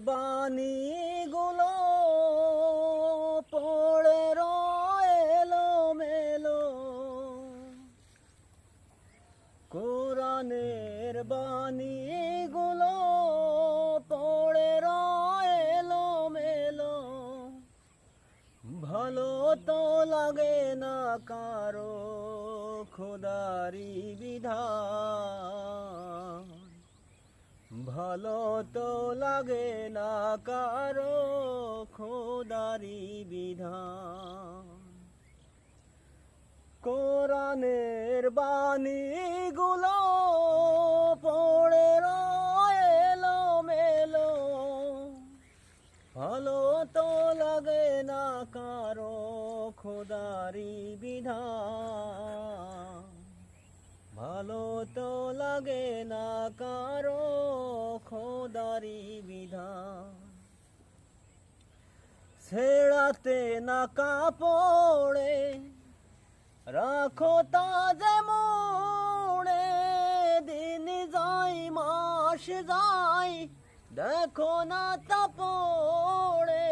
বাণীগুলো পড়ে রয়েলো মেলো, কোরআনের বাণীগুলো পড়ে রয়েলো মেলো। ভালো তো লাগে না কারো খোদারি বিধান, ভালো তো লাগে না কারো খোদারি বিধান। কোরআনের বাণীগুলো পড়ে রয়েলো মেলো, ভালো তো লাগে না কারো খোদারি বিধান, ভালো তো লাগে না কারো খোদারি বিধান। ছেড়াতে না কাপড়ে রাখো তাজে মোড়ে, দিন যাই মাস যাই দেখো না তা পড়ে।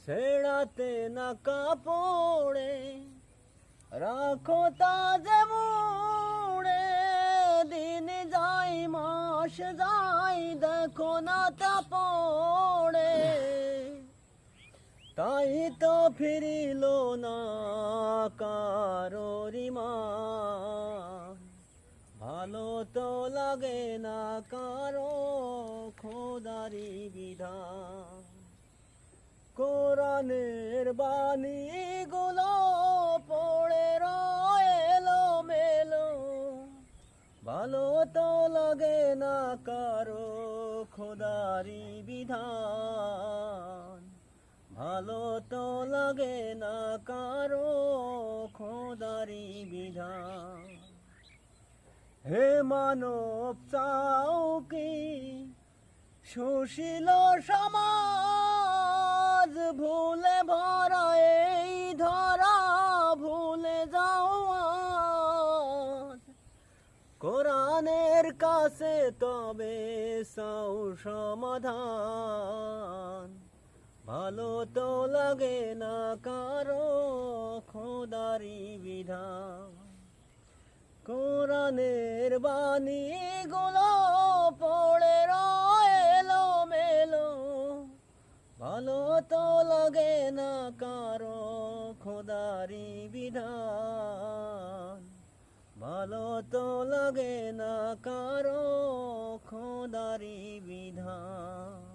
ছেড়াতে না কাপড়ে রাখো তাজে মোড়ে, দিন যাই মাস যাই দেখো না তা পড়ে। তাই তো ফিরিল না কারোর ঈমান, ভালো তো লাগে না কারো খোদারি বিধান। কোরআনের বাণীগুলো পড়ে রয়েলো মেলো, ভালো তো লাগে না কারো খোদারি বিধান, ভালো তো লাগে না কারো খোদারি বিধান। হে মানব চাও কি সুশীল সমাজ, ভুলে ভরা এই ধরা ভুলে যাও আজ। কোরআনের কাছে তবে চাও সমাধান, ভালো তো লাগে না কারো খোদারি বিধান। কোরআনের বাণীগুলো পড়ে রয়েলো মেলো, ভালো তো লাগে না কারো খোদারি বিধান, ভালো তো লাগে না কারো খোদারি বিধান।